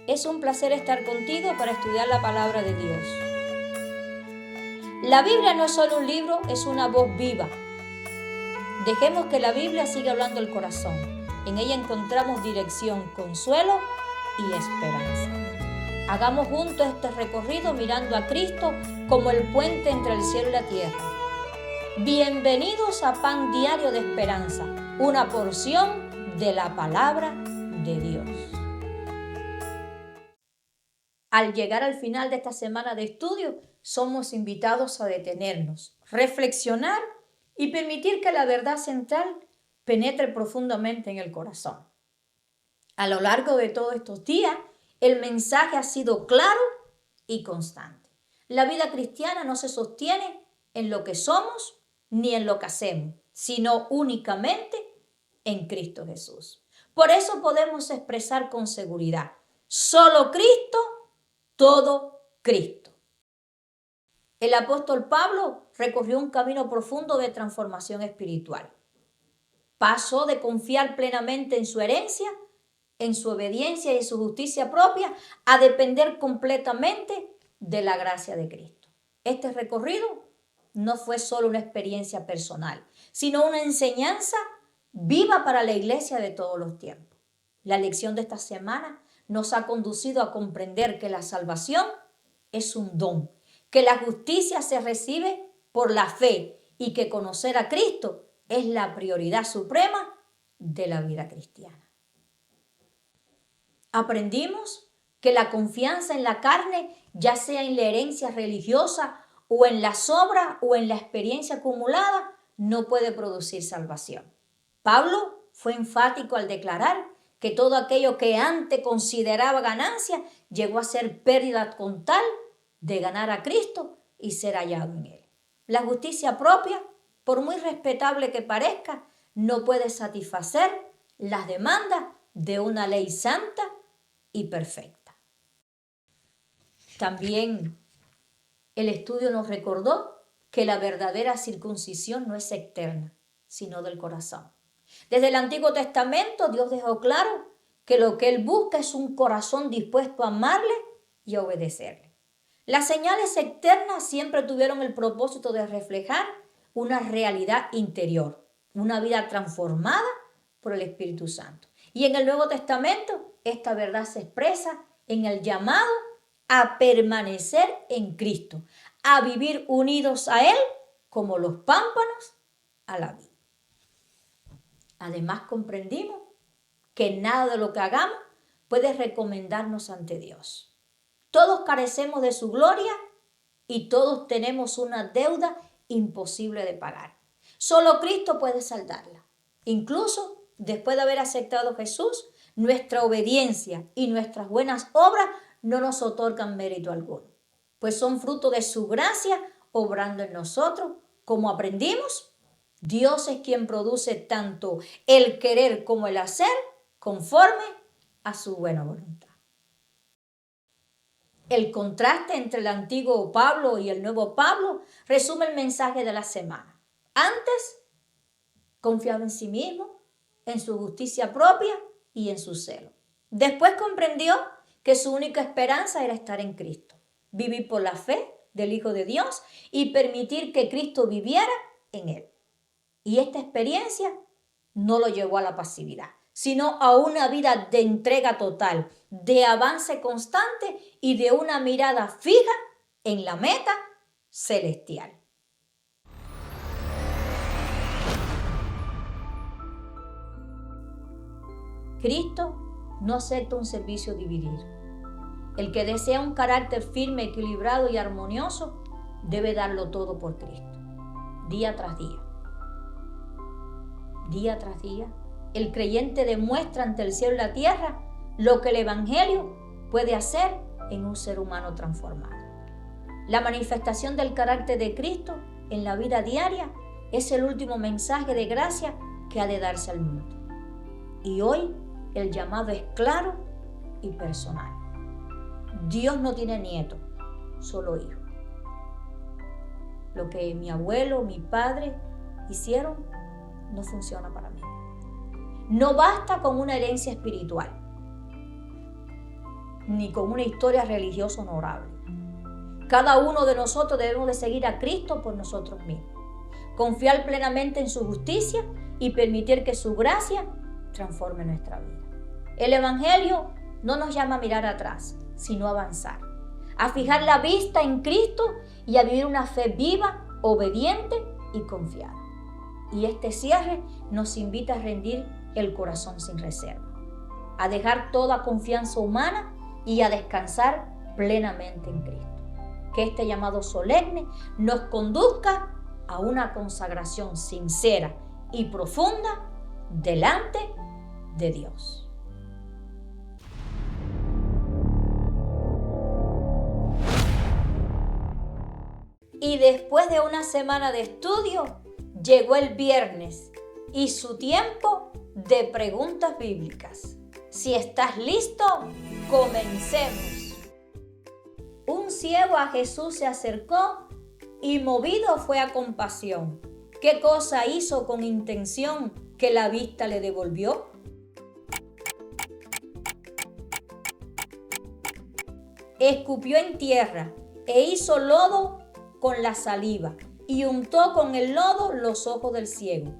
Es un placer estar contigo para estudiar la palabra de Dios. La Biblia no es solo un libro, es una voz viva. Dejemos que la Biblia siga hablando el corazón. En ella encontramos dirección, consuelo y esperanza. Hagamos juntos este recorrido mirando a Cristo como el puente entre el cielo y la tierra. Bienvenidos a Pan Diario de Esperanza, una porción de la palabra de Dios. Al llegar al final de esta semana de estudio, somos invitados a detenernos, reflexionar y permitir que la verdad central penetre profundamente en el corazón. A lo largo de todos estos días, el mensaje ha sido claro y constante. La vida cristiana no se sostiene en lo que somos ni en lo que hacemos, sino únicamente en Cristo Jesús. Por eso podemos expresar con seguridad: solo Cristo, todo Cristo. El apóstol Pablo recorrió un camino profundo de transformación espiritual. Pasó de confiar plenamente en su herencia, en su obediencia y en su justicia propia, a depender completamente de la gracia de Cristo. Este recorrido no fue solo una experiencia personal, sino una enseñanza viva para la iglesia de todos los tiempos. La lección de esta semana nos ha conducido a comprender que la salvación es un don, que la justicia se recibe por la fe y que conocer a Cristo es la prioridad suprema de la vida cristiana. Aprendimos que la confianza en la carne, ya sea en la herencia religiosa o en las obras o en la experiencia acumulada, no puede producir salvación. Pablo fue enfático al declarar que todo aquello que antes consideraba ganancia llegó a ser pérdida con tal de ganar a Cristo y ser hallado en Él. La justicia propia, por muy respetable que parezca, no puede satisfacer las demandas de una ley santa y perfecta. También el estudio nos recordó que la verdadera circuncisión no es externa, sino del corazón. Desde el Antiguo Testamento, Dios dejó claro que lo que Él busca es un corazón dispuesto a amarle y a obedecerle. Las señales externas siempre tuvieron el propósito de reflejar una realidad interior, una vida transformada por el Espíritu Santo. Y en el Nuevo Testamento, esta verdad se expresa en el llamado a permanecer en Cristo, a vivir unidos a Él como los pámpanos a la vid. Además, comprendimos que nada de lo que hagamos puede recomendarnos ante Dios. Todos carecemos de su gloria y todos tenemos una deuda imposible de pagar. Solo Cristo puede saldarla. Incluso después de haber aceptado a Jesús, nuestra obediencia y nuestras buenas obras no nos otorgan mérito alguno, pues son fruto de su gracia obrando en nosotros. Como aprendimos, Dios es quien produce tanto el querer como el hacer conforme a su buena voluntad. El contraste entre el antiguo Pablo y el nuevo Pablo resume el mensaje de la semana. Antes, confiaba en sí mismo, en su justicia propia y en su celo. Después comprendió que su única esperanza era estar en Cristo, vivir por la fe del Hijo de Dios y permitir que Cristo viviera en él. Y esta experiencia no lo llevó a la pasividad, sino a una vida de entrega total, de avance constante y de una mirada fija en la meta celestial. Cristo no acepta un servicio dividido. El que desea un carácter firme, equilibrado y armonioso debe darlo todo por Cristo, día tras día. Día tras día, el creyente demuestra ante el cielo y la tierra lo que el Evangelio puede hacer en un ser humano transformado. La manifestación del carácter de Cristo en la vida diaria es el último mensaje de gracia que ha de darse al mundo. Y hoy el llamado es claro y personal. Dios no tiene nieto, solo hijo. Lo que mi abuelo, mi padre hicieron no funciona para mí. No basta con una herencia espiritual. ni con una historia religiosa honorable. Cada uno de nosotros debemos de seguir a Cristo por nosotros mismos, confiar plenamente en su justicia y permitir que su gracia transforme nuestra vida. El Evangelio no nos llama a mirar atrás, sino a avanzar, a fijar la vista en Cristo y a vivir una fe viva, obediente y confiada. Y este cierre nos invita a rendir el corazón sin reserva, a dejar toda confianza humana y a descansar plenamente en Cristo. Que este llamado solemne nos conduzca a una consagración sincera y profunda delante de Dios. Y después de una semana de estudio, llegó el viernes y su tiempo de preguntas bíblicas. Si estás listo, comencemos. Un ciego a Jesús se acercó y movido fue a compasión. ¿Qué cosa hizo con intención que la vista le devolvió? Escupió en tierra e hizo lodo con la saliva y untó con el lodo los ojos del ciego.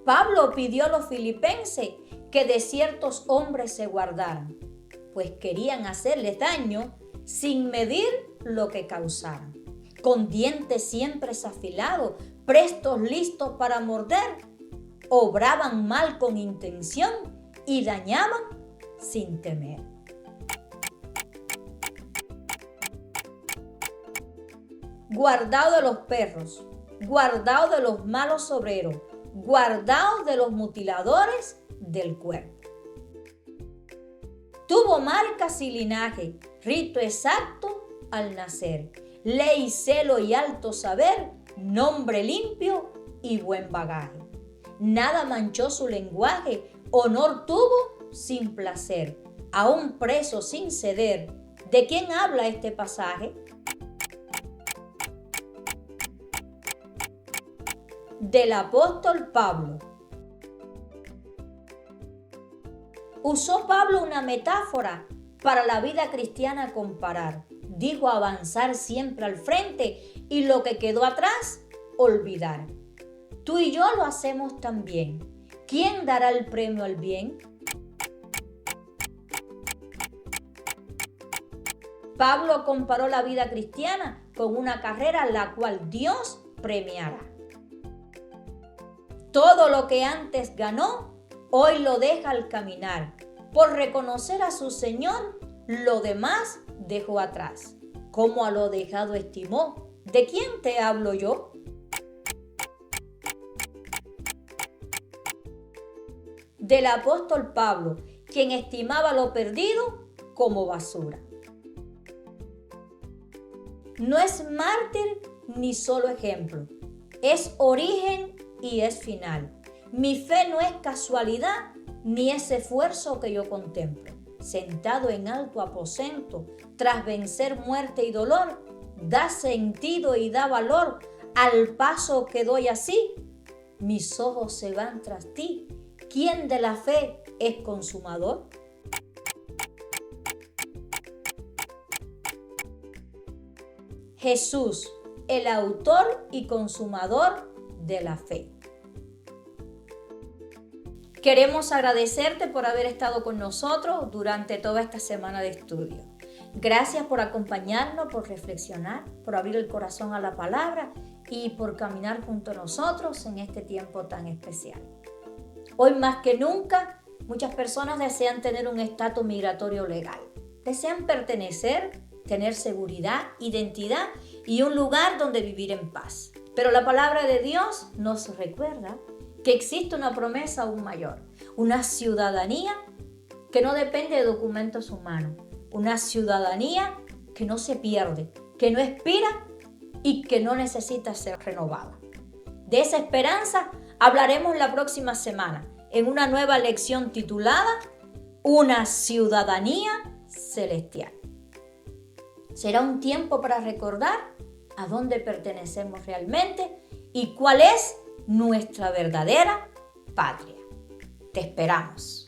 Pablo pidió a los filipenses que de ciertos hombres se guardaran, pues querían hacerles daño sin medir lo que causaran. Con dientes siempre afilados, prestos listos para morder, obraban mal con intención y dañaban sin temer. Guardaos de los perros, guardaos de los malos obreros, guardaos de los mutiladores del cuerpo. Tuvo marcas y linaje, rito exacto al nacer, ley, celo y alto saber, nombre limpio y buen bagaje. Nada manchó su lenguaje, honor tuvo sin placer, aún preso sin ceder. ¿De quién habla este pasaje? Del apóstol Pablo. Usó Pablo una metáfora para la vida cristiana a comparar. Dijo avanzar siempre al frente y lo que quedó atrás, olvidar. Tú y yo lo hacemos también. ¿Quién dará el premio al bien? Pablo comparó la vida cristiana con una carrera la cual Dios premiará. Todo lo que antes ganó, hoy lo deja al caminar. Por reconocer a su Señor, lo demás dejó atrás. ¿Cómo a lo dejado estimó? ¿De quién te hablo yo? Del apóstol Pablo, quien estimaba lo perdido como basura. No es mártir ni solo ejemplo, es origen y es final. Mi fe no es casualidad ni es esfuerzo que yo contemplo. Sentado en alto aposento, tras vencer muerte y dolor, da sentido y da valor al paso que doy así. Mis ojos se van tras ti. ¿Quién de la fe es consumador? Jesús, el autor y consumador de la fe. Queremos agradecerte por haber estado con nosotros durante toda esta semana de estudio. Gracias por acompañarnos, por reflexionar, por abrir el corazón a la palabra y por caminar junto a nosotros en este tiempo tan especial. Hoy más que nunca, muchas personas desean tener un estatus migratorio legal. Desean pertenecer, tener seguridad, identidad y un lugar donde vivir en paz. Pero la palabra de Dios nos recuerda que existe una promesa aún mayor, una ciudadanía que no depende de documentos humanos, una ciudadanía que no se pierde, que no expira y que no necesita ser renovada. De esa esperanza hablaremos la próxima semana en una nueva lección titulada Una ciudadanía celestial. Será un tiempo para recordar a dónde pertenecemos realmente y cuál es nuestra verdadera patria. Te esperamos.